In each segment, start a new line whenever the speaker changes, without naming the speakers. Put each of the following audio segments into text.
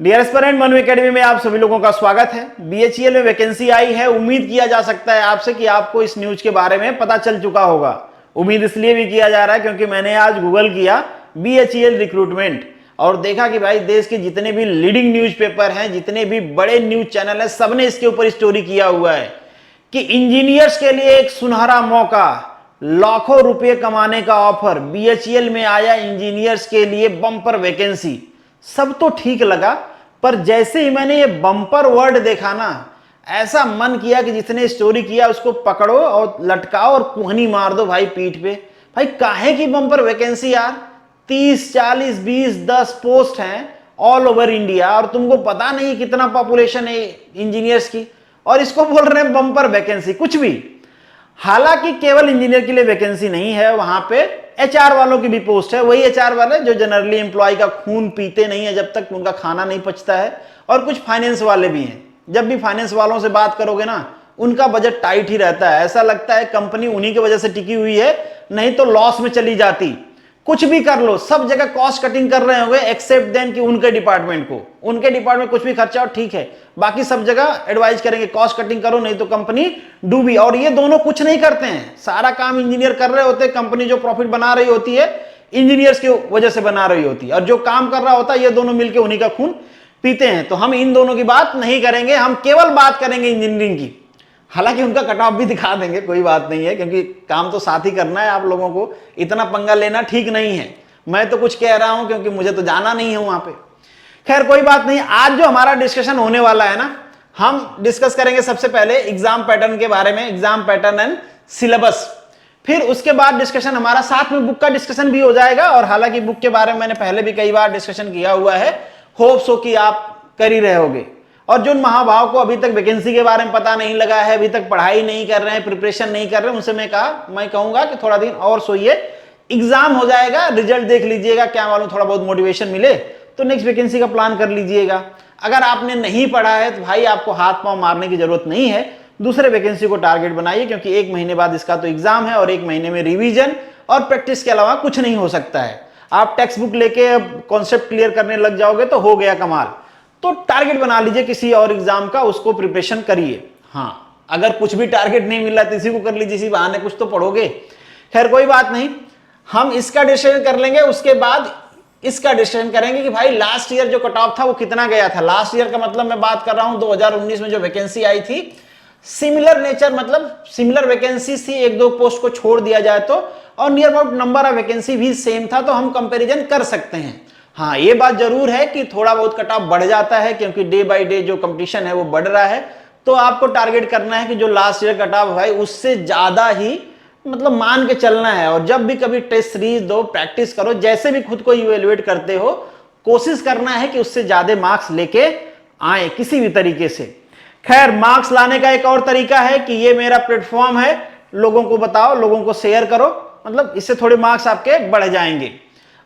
Dear aspirant Manu academy में आप सभी लोगों का स्वागत है। बीएचईएल में वैकेंसी आई है। उम्मीद किया जा सकता है आपसे कि आपको इस न्यूज के बारे में पता चल चुका होगा। उम्मीद इसलिए भी किया जा रहा है क्योंकि मैंने आज गूगल किया बीएचईएल रिक्रूटमेंट और देखा कि भाई देश के जितने भी लीडिंग न्यूज़पेपर हैं, जितने भी बड़े न्यूज चैनल हैं, सबने इसके ऊपर स्टोरी किया हुआ है कि इंजीनियर्स के लिए एक सुनहरा मौका, लाखों रुपए कमाने का ऑफर बीएचईएल में आया। इंजीनियर्स के लिए बम्पर वैकेंसी। सब तो ठीक लगा, पर जैसे ही मैंने ये बम्पर वर्ड देखा ना, ऐसा मन किया कि जिसने स्टोरी किया उसको पकड़ो और लटकाओ और कुहनी मार दो भाई पीठ पे। भाई काहे की बम्पर वैकेंसी यार? 30, 40, 20, 10 पोस्ट हैं ऑल ओवर इंडिया और तुमको पता नहीं कितना पॉपुलेशन है इंजीनियर्स की, और इसको बोल रहे हैं बम्पर वैकेंसी। कुछ भी। हालांकि केवल इंजीनियर के लिए वैकेंसी नहीं है, वहां पे एचआर वालों की भी पोस्ट है। वही एचआर वाले जो जनरली एम्प्लॉय का खून पीते नहीं है जब तक उनका खाना नहीं पचता है, और कुछ फाइनेंस वाले भी हैं। जब भी फाइनेंस वालों से बात करोगे ना, उनका बजट टाइट ही रहता है। ऐसा लगता है कंपनी उन्हीं की वजह से टिकी हुई है, नहीं तो लॉस में चली जाती। कुछ भी कर लो, सब जगह कॉस्ट कटिंग कर रहे होंगे एक्सेप्ट देन कि उनके डिपार्टमेंट कुछ भी खर्चा हो ठीक है, बाकी सब जगह एडवाइज करेंगे कॉस्ट कटिंग करो नहीं तो कंपनी डूबी। और ये दोनों कुछ नहीं करते हैं, सारा काम इंजीनियर कर रहे होते हैं। कंपनी जो प्रॉफिट बना रही होती है इंजीनियर्स की वजह से बना रही होती है, और जो काम कर रहा होता है ये दोनों मिलकर उन्हीं का खून पीते हैं। तो हम इन दोनों की बात नहीं करेंगे, हम केवल बात करेंगे इंजीनियरिंग की। हालांकि उनका कट ऑफ भी दिखा देंगे, कोई बात नहीं है, क्योंकि काम तो साथ ही करना है। आप लोगों को इतना पंगा लेना ठीक नहीं है। मैं तो कुछ कह रहा हूं क्योंकि मुझे तो जाना नहीं है वहां पे। खैर कोई बात नहीं। आज जो हमारा डिस्कशन होने वाला है ना, हम डिस्कस करेंगे सबसे पहले एग्जाम पैटर्न के बारे में, एग्जाम पैटर्न एंड सिलेबस। फिर उसके बाद डिस्कशन हमारा साथ में बुक का डिस्कशन भी हो जाएगा। और हालांकि बुक के बारे में मैंने पहले भी कई बार डिस्कशन किया हुआ है, होप्स हो कि आप कर ही रहे होगे। और जो महाभाव को अभी तक वैकेंसी के बारे में पता नहीं लगा है, अभी तक पढ़ाई नहीं कर रहे हैं, प्रिपरेशन नहीं कर रहे हैं, उनसे मैं कहूंगा कि थोड़ा दिन और सोइए। एग्जाम हो जाएगा, रिजल्ट देख लीजिएगा, क्या मालूम थोड़ा बहुत मोटिवेशन मिले तो नेक्स्ट वैकेंसी का प्लान कर लीजिएगा। अगर आपने नहीं पढ़ा है तो भाई आपको हाथ पांव मारने की जरूरत नहीं है, दूसरे वैकेंसी को टारगेट बनाइए, क्योंकि 1 महीने बाद इसका तो एग्जाम है और 1 महीने में रिवीजन और प्रैक्टिस के अलावा कुछ नहीं हो सकता है। आप टेक्स्ट बुक लेके कॉन्सेप्ट क्लियर करने लग जाओगे तो हो गया कमाल। तो टारगेट बना लीजिए किसी और एग्जाम का, उसको प्रिपरेशन करिए। हाँ, अगर कुछ भी टारगेट नहीं मिल रहा तो इसी को कर लीजिए, इसी बहाने कुछ तो पढ़ोगे। खैर कोई बात नहीं, हम इसका डिस्कशन कर लेंगे, उसके बाद इसका डिस्कशन करेंगे कि भाई लास्ट ईयर जो कट ऑफ था वो कितना गया था। लास्ट ईयर का मतलब मैं बात कर रहा हूं 2019 में जो वैकेंसी आई थी, सिमिलर नेचर, मतलब सिमिलर वैकेंसी थी, 1-2 पोस्ट को छोड़ दिया जाए तो, और near about number of vacancy भी सेम था, तो हम कंपैरिजन कर सकते हैं। हाँ, ये बात जरूर है कि थोड़ा बहुत कट ऑफ बढ़ जाता है, क्योंकि डे बाय डे जो कंपटीशन है वो बढ़ रहा है। तो आपको टारगेट करना है कि जो लास्ट ईयर कट ऑफ भाई उससे ज्यादा ही मतलब मान के चलना है। और जब भी कभी टेस्ट सीरीज दो, प्रैक्टिस करो, जैसे भी खुद को इवेलुएट करते हो, कोशिश करना है कि उससे ज्यादा मार्क्स लेके आए किसी भी तरीके से। खैर, मार्क्स लाने का एक और तरीका है कि ये मेरा प्लेटफॉर्म है, लोगों को बताओ, लोगों को शेयर करो, मतलब इससे थोड़े मार्क्स आपके बढ़ जाएंगे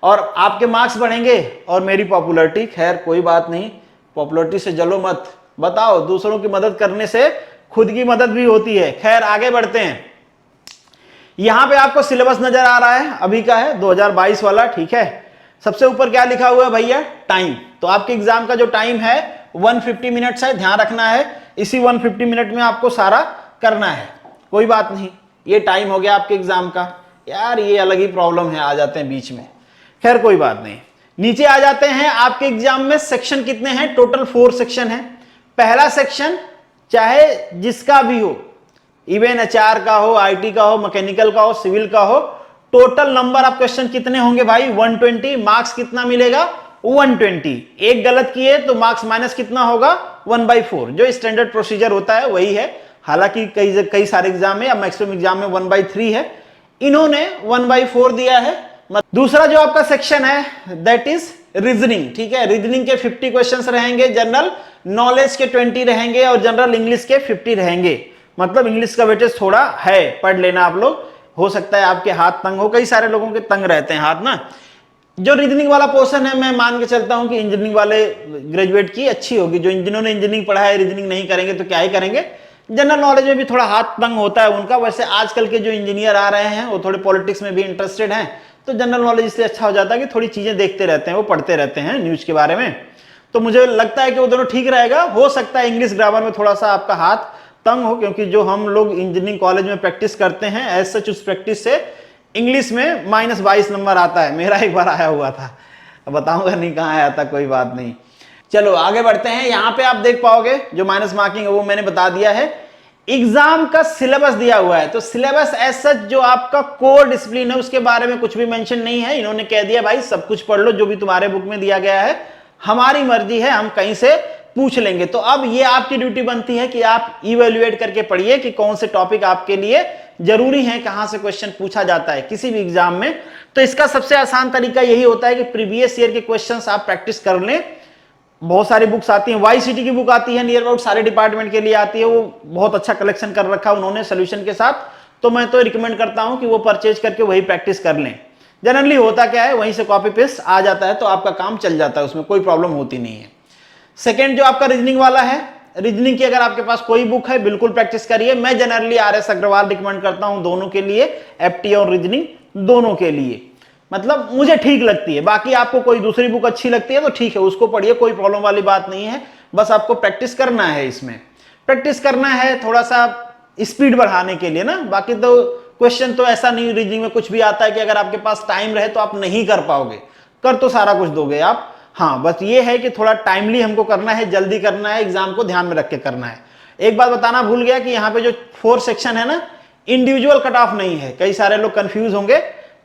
और आपके मार्क्स बढ़ेंगे और मेरी पॉपुलैरिटी। खैर कोई बात नहीं, पॉपुलैरिटी से जलो मत, बताओ, दूसरों की मदद करने से खुद की मदद भी होती है। खैर आगे बढ़ते हैं। यहां पे आपको सिलेबस नजर आ रहा है, अभी का है 2022 वाला, ठीक है। सबसे ऊपर क्या लिखा हुआ है भैया? टाइम। तो आपके एग्जाम का जो टाइम है 150 मिनट्स है, ध्यान रखना है। इसी 150 मिनट में आपको सारा करना है। कोई बात नहीं, ये टाइम हो गया आपके एग्जाम का। यार ये अलग ही प्रॉब्लम है, आ जाते हैं बीच में। खैर कोई बात नहीं, नीचे आ जाते हैं। आपके एग्जाम में सेक्शन कितने हैं? टोटल 4 सेक्शन है। पहला सेक्शन चाहे जिसका भी हो, इवन एचआर का हो, आईटी का हो, मैकेनिकल का हो, सिविल का हो, टोटल नंबर ऑफ क्वेश्चन कितने होंगे भाई? 120। मार्क्स कितना मिलेगा? 120। एक गलत किए तो मार्क्स माइनस कितना होगा? 1/4। जो स्टैंडर्ड प्रोसीजर होता है वही है। हालांकि कई सारे एग्जाम में या मैक्सिमम एग्जाम में 1/3 है, इन्होंने 1/4 दिया है। दूसरा जो आपका सेक्शन है दैट इज रीजनिंग, ठीक है। रीजनिंग के 50 क्वेश्चंस रहेंगे, जनरल नॉलेज के 20 रहेंगे और जनरल इंग्लिश के 50 रहेंगे। मतलब इंग्लिश का वेटेज थोड़ा है, पढ़ लेना आप लोग। हो सकता है आपके हाथ तंग हो, कई सारे लोगों के तंग रहते हैं हाथ ना। जो रीजनिंग वाला पोर्शन है, मैं मान के चलता हूं कि इंजीनियरिंग वाले ग्रेजुएट की अच्छी होगी। जो जिन्होंने इंजीनियरिंग पढ़ा है, रीजनिंग नहीं करेंगे तो क्या ही करेंगे। जनरल नॉलेज में भी थोड़ा हाथ तंग होता है उनका। वैसे आजकल के जो इंजीनियर आ रहे हैं वो थोड़े पॉलिटिक्स में भी इंटरेस्टेड हैं, तो जनरल नॉलेज इसलिए अच्छा हो जाता है कि थोड़ी चीजें देखते रहते हैं, वो पढ़ते रहते हैं न्यूज के बारे में। तो मुझे लगता है कि वो दोनों ठीक रहेगा। हो सकता है इंग्लिश ग्रामर में थोड़ा सा आपका हाथ तंग हो, क्योंकि जो हम लोग इंजीनियरिंग कॉलेज में प्रैक्टिस करते हैं एज सच, उस प्रैक्टिस से इंग्लिश में -22 नंबर आता है। मेरा एक बार आया हुआ था, बताऊंगा नहीं कहाँ आया था, कोई बात नहीं। चलो आगे बढ़ते हैं। यहां पे आप देख पाओगे जो माइनस मार्किंग है वो मैंने बता दिया है। एग्जाम का सिलेबस दिया हुआ है, तो सिलेबस एज सच जो आपका कोर डिसिप्लिन है उसके बारे में कुछ भी मेंशन नहीं है। इन्होंने कह दिया भाई सब कुछ पढ़ लो जो भी तुम्हारे बुक में दिया गया है, हमारी मर्जी है, हम कहीं से पूछ लेंगे। तो अब ये आपकी ड्यूटी बनती है कि आप इवेल्युएट करके पढ़िए कि कौन से टॉपिक आपके लिए जरूरी है, कहां से क्वेश्चन पूछा जाता है किसी भी एग्जाम में। तो इसका सबसे आसान तरीका यही होता है कि प्रीवियस ईयर के क्वेश्चंस आप प्रैक्टिस कर लें। बहुत सारी बुक्स आती हैं, YCT की बुक आती है, नियर अबाउट सारे डिपार्टमेंट के लिए आती है, वो बहुत अच्छा कलेक्शन कर रखा है उन्होंने सोल्यूशन के साथ। तो मैं तो रिकमेंड करता हूं कि वो परचेज करके वही प्रैक्टिस कर लें। जनरली होता क्या है, वहीं से कॉपी पेस्ट आ जाता है, तो आपका काम चल जाता है, उसमें कोई प्रॉब्लम होती नहीं है। सेकेंड जो आपका रीजनिंग वाला है, रीजनिंग की अगर आपके पास कोई बुक है बिल्कुल प्रैक्टिस करिए। मैं जनरली RS अग्रवाल रिकमेंड करता हूं दोनों के लिए, FT और रीजनिंग दोनों के लिए, मतलब मुझे ठीक लगती है। बाकी आपको कोई दूसरी बुक अच्छी लगती है तो ठीक है, उसको पढ़िए, कोई प्रॉब्लम वाली बात नहीं है। बस आपको प्रैक्टिस करना है, इसमें प्रैक्टिस करना है थोड़ा सा स्पीड बढ़ाने के लिए ना। बाकी तो क्वेश्चन तो ऐसा नहीं रीजनिंग में कुछ भी आता है कि अगर आपके पास टाइम रहे तो आप नहीं कर पाओगे, कर तो सारा कुछ दोगे आप। हाँ बस ये है कि थोड़ा टाइमली हमको करना है, जल्दी करना है, एग्जाम को ध्यान में रख के करना है। एक बात बताना भूल गया कि यहाँ पे जो 4 सेक्शन है ना, इंडिविजुअल कट ऑफ नहीं है, कई सारे लोग कंफ्यूज होंगे।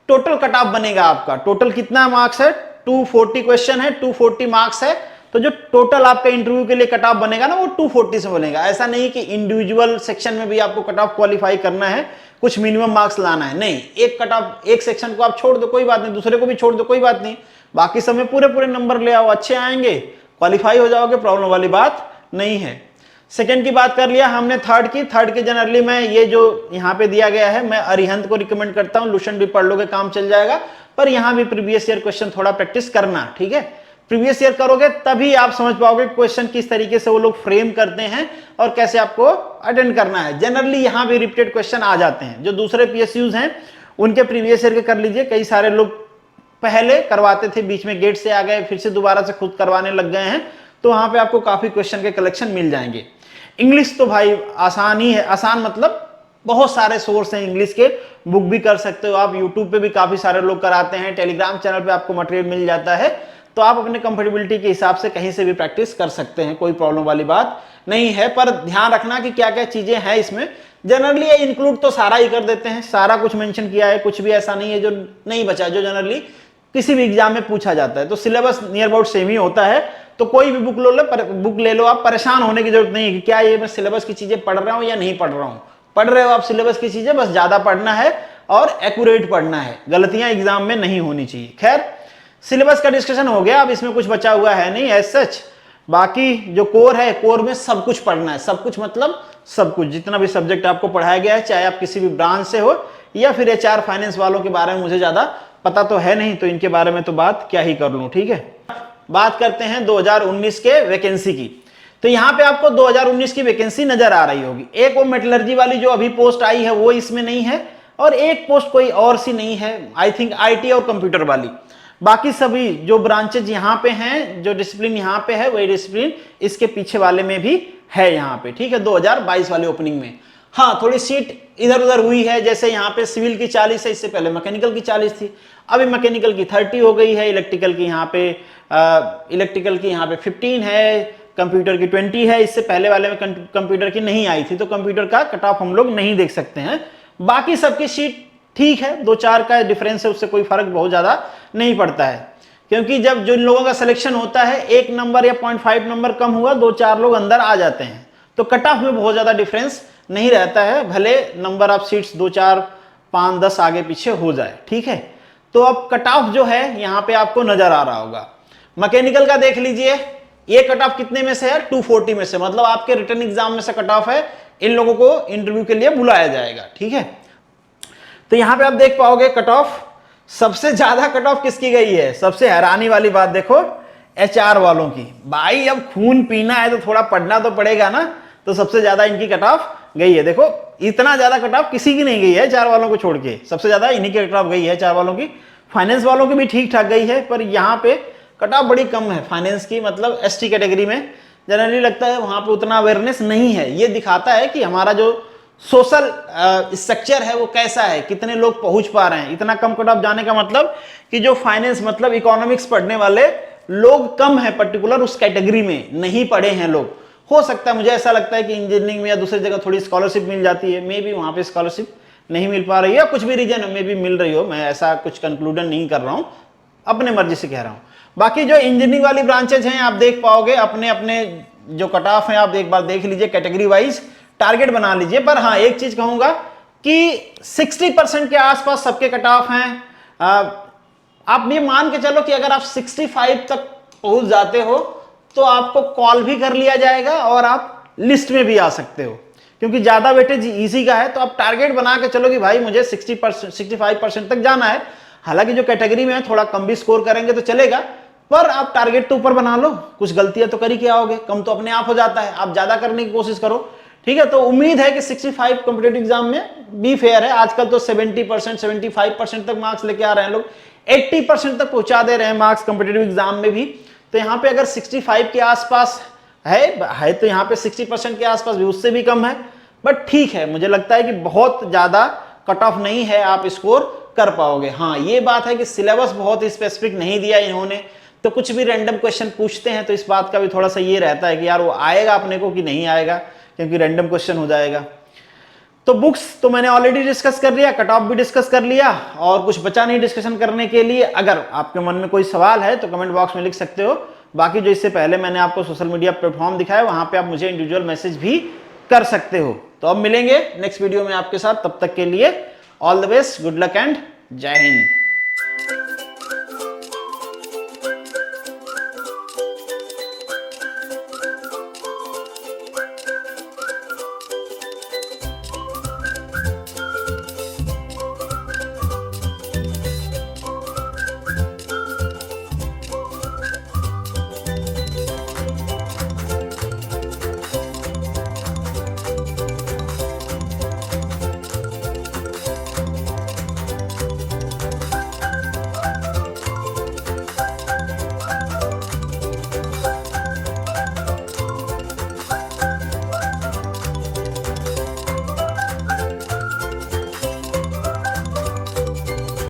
टोटल कट ऑफ बनेगा आपका। टोटल कितना मार्क्स है, 240 क्वेश्चन है, 240 मार्क्स है। तो जो टोटल आपका इंटरव्यू के लिए कट ऑफ बनेगा ना, वो 240 से बनेगा। ऐसा नहीं कि इंडिविजुअल सेक्शन में भी आपको कट ऑफ क्वालिफाई करना है, कुछ मिनिमम मार्क्स लाना है, नहीं। एक कट ऑफ, एक सेक्शन को आप छोड़ दो कोई बात नहीं, दूसरे को भी छोड़ दो कोई बात नहीं, बाकी सब में पूरे पूरे नंबर ले आओ, अच्छे आएंगे, क्वालिफाई हो जाओगे, प्रॉब्लम वाली बात नहीं है। सेकंड की बात कर लिया हमने। थर्ड की जनरली मैं ये जो यहाँ पे दिया गया है, मैं अरिहंत को रिकमेंड करता हूँ। लुशन भी पढ़ लोगे, काम चल जाएगा, पर यहाँ भी प्रीवियस ईयर क्वेश्चन थोड़ा प्रैक्टिस करना, ठीक है। प्रीवियस ईयर करोगे तभी आप समझ पाओगे क्वेश्चन किस तरीके से वो लोग फ्रेम करते हैं और कैसे आपको अटेंड करना है। जनरली यहाँ भी रिपीटेड क्वेश्चन आ जाते हैं, जो दूसरे PSUs हैं उनके प्रीवियस ईयर के कर लीजिए। कई सारे लोग पहले करवाते थे, बीच में गेट से आ गए, फिर से दोबारा से खुद करवाने लग गए हैं, तो वहां पे आपको काफी क्वेश्चन के कलेक्शन मिल जाएंगे। इंग्लिश तो भाई आसान ही है, आसान मतलब बहुत सारे सोर्स हैं इंग्लिश के, बुक भी कर सकते हो आप, यूट्यूब पे भी काफी सारे लोग कराते हैं, टेलीग्राम चैनल पे आपको मटेरियल मिल जाता है, तो आप अपने कंफर्टेबिलिटी के हिसाब से कहीं से भी प्रैक्टिस कर सकते हैं, कोई प्रॉब्लम वाली बात नहीं है। पर ध्यान रखना कि क्या क्या चीजें हैं इसमें। जनरली इंक्लूड तो सारा ही कर देते हैं, सारा कुछ मेंशन किया है, कुछ भी ऐसा नहीं है जो नहीं बचा, जो जनरली किसी भी एग्जाम में पूछा जाता है। तो सिलेबस नियर अबाउट सेम ही होता है, तो कोई भी बुक ले लो, आप परेशान होने की जरूरत नहीं है कि क्या ये मैं सिलेबस की चीजें पढ़ रहा हूं या नहीं पढ़ रहा हूं। पढ़ रहे हो आप सिलेबस की चीजें, बस ज्यादा पढ़ना है और एक्यूरेट पढ़ना है, गलतियां एग्जाम में नहीं होनी चाहिए। खैर सिलेबस का डिस्कशन हो गया, अब इसमें कुछ बचा हुआ है नहीं एज सच। बाकी जो कोर है, कोर में सब कुछ पढ़ना है, सब कुछ मतलब सब कुछ, जितना भी सब्जेक्ट आपको पढ़ाया गया है, चाहे आप किसी भी ब्रांच से हो या फिर HR फाइनेंस वालों के बारे में मुझे ज्यादा पता तो है नहीं, तो इनके बारे में तो बात क्या ही कर लूं, ठीक है। बात करते हैं 2019 के वैकेंसी की। तो यहाँ पे आपको 2019 की वैकेंसी नजर आ रही होगी। एक वो मेटलर्जी वाली जो अभी पोस्ट आई है वो इसमें नहीं है, और एक पोस्ट कोई और सी नहीं है, आई थिंक IT और कंप्यूटर वाली। बाकी सभी जो ब्रांचेज यहाँ पे हैं, जो डिसिप्लिन यहाँ पे है, वही डिसिप्लिन इसके पीछे वाले में भी है यहाँ पे, ठीक है, 2022 वाले ओपनिंग में। हाँ थोड़ी सीट इधर उधर हुई है, जैसे यहाँ पे सिविल की 40 है, इससे पहले मैकेनिकल की 40 थी, अभी मैकेनिकल की 30 हो गई है, इलेक्ट्रिकल की यहाँ पे 15 है, कंप्यूटर की 20 है। इससे पहले वाले में कंप्यूटर की नहीं आई थी, तो कंप्यूटर का कट ऑफ हम लोग नहीं देख सकते हैं। बाकी सबकी सीट ठीक है, 2-4 का डिफरेंस है, उससे कोई फर्क बहुत ज्यादा नहीं पड़ता है, क्योंकि जब जो लोगों का सिलेक्शन होता है 1 नंबर या 0.5 नंबर कम हुआ, 2-4 लोग अंदर आ जाते हैं, तो कट ऑफ में बहुत ज्यादा डिफरेंस नहीं रहता है, भले नंबर ऑफ सीट्स 2-4 5-10 आगे पीछे हो जाए, ठीक है। तो अब कट ऑफ जो है यहाँ पे आपको नजर आ रहा होगा। मैकेनिकल का देख लीजिए, ये कट ऑफ कितने में से है, 240 में से, मतलब आपके रिटर्न एग्जाम में से कट ऑफ है, इन लोगों को इंटरव्यू के लिए बुलाया जाएगा, ठीक है। तो यहां पे आप देख पाओगे कट ऑफ, सबसे ज्यादा कट ऑफ किसकी गई है। सबसे हैरानी वाली बात देखो, HR वालों की। भाई अब खून पीना है तो थोड़ा पढ़ना तो पड़ेगा ना, तो सबसे ज्यादा इनकी कट ऑफ गई है। देखो इतना ज्यादा कट ऑफ किसी की नहीं गई है HR वालों को छोड़ के, सबसे ज्यादा इन्हीं की कट ऑफ गई है HR वालों की। फाइनेंस वालों की भी ठीक ठाक गई है, पर यहाँ पे कट ऑफ बड़ी कम है फाइनेंस की, मतलब एसटी कैटेगरी में जनरली लगता है वहां पे उतना अवेयरनेस नहीं है। ये दिखाता है कि हमारा जो सोशल स्ट्रक्चर है वो कैसा है, कितने लोग पहुंच पा रहे हैं। इतना कम कट ऑफ जाने का मतलब कि जो फाइनेंस मतलब इकोनॉमिक्स पढ़ने वाले लोग कम है, पर्टिकुलर उस कैटेगरी में नहीं पढ़े हैं लोग। हो सकता है, मुझे ऐसा लगता है कि इंजीनियरिंग में या दूसरी जगह थोड़ी स्कॉलरशिप मिल जाती है, मे बी वहां पे स्कॉलरशिप नहीं मिल पा रही है, कुछ भी रीजन में भी मिल रही हो, मैं ऐसा कुछ कंक्लूजन नहीं कर रहा हूं, अपने मर्जी से कह रहा हूं। बाकी जो इंजीनियरिंग वाली ब्रांचेज हैं आप देख पाओगे अपने अपने जो कट ऑफ है, आप एक बार देख लीजिए, कैटेगरी वाइज टारगेट बना लीजिए। पर हाँ, एक चीज कहूंगा कि 60% के आसपास सबके कट ऑफ हैं। आप ये मान के चलो कि अगर आप 65 तक पहुंच जाते हो तो आपको कॉल भी कर लिया जाएगा और आप लिस्ट में भी आ सकते हो, क्योंकि ज्यादा वेटेज इजी का है। तो आप टारगेट बना के चलो कि भाई मुझे 65% तक जाना है। हालांकि जो कैटेगरी में है थोड़ा कम भी स्कोर करेंगे तो चलेगा, पर आप टारगेट तो ऊपर बना लो, कुछ गलतियां तो कर ही क्या आओगे, कम तो अपने आप हो जाता है, आप ज्यादा करने की कोशिश करो। ठीक है, तो उम्मीद है कि 65 कॉम्पिटेटिव एग्जाम में बी फेयर है। आजकल तो 70%, 75% तक मार्क्स लेके आ रहे हैं लोग, 80% तक पहुंचा दे रहे हैं मार्क्स कॉम्पिटेटिव एग्जाम में भी। तो यहाँ पे अगर 65 के आसपास है तो यहाँ पे 60% के आसपास भी, उससे भी कम है, बट ठीक है, मुझे लगता है कि बहुत ज्यादा कट ऑफ नहीं है, आप स्कोर कर पाओगे। हाँ, ये बात है कि सिलेबस बहुत स्पेसिफिक नहीं दिया इन्होंने, तो कुछ भी रैंडम क्वेश्चन पूछते हैं तो इस बात का भी थोड़ा सा ये रहता है कि यार वो आएगा अपने को कि नहीं आएगा, क्योंकि रैंडम क्वेश्चन हो जाएगा। तो बुक्स तो मैंने ऑलरेडी डिस्कस कर लिया, कट ऑफ भी डिस्कस कर लिया, और कुछ बचा नहीं डिस्कशन करने के लिए। अगर आपके मन में कोई सवाल है तो कमेंट बॉक्स में लिख सकते हो। बाकी जो इससे पहले मैंने आपको सोशल मीडिया प्लेटफॉर्म दिखाया, वहां पे आप मुझे इंडिविजुअल मैसेज भी कर सकते हो। तो अब मिलेंगे नेक्स्ट वीडियो में आपके साथ, तब तक के लिए all the best, good luck and जय हिंद।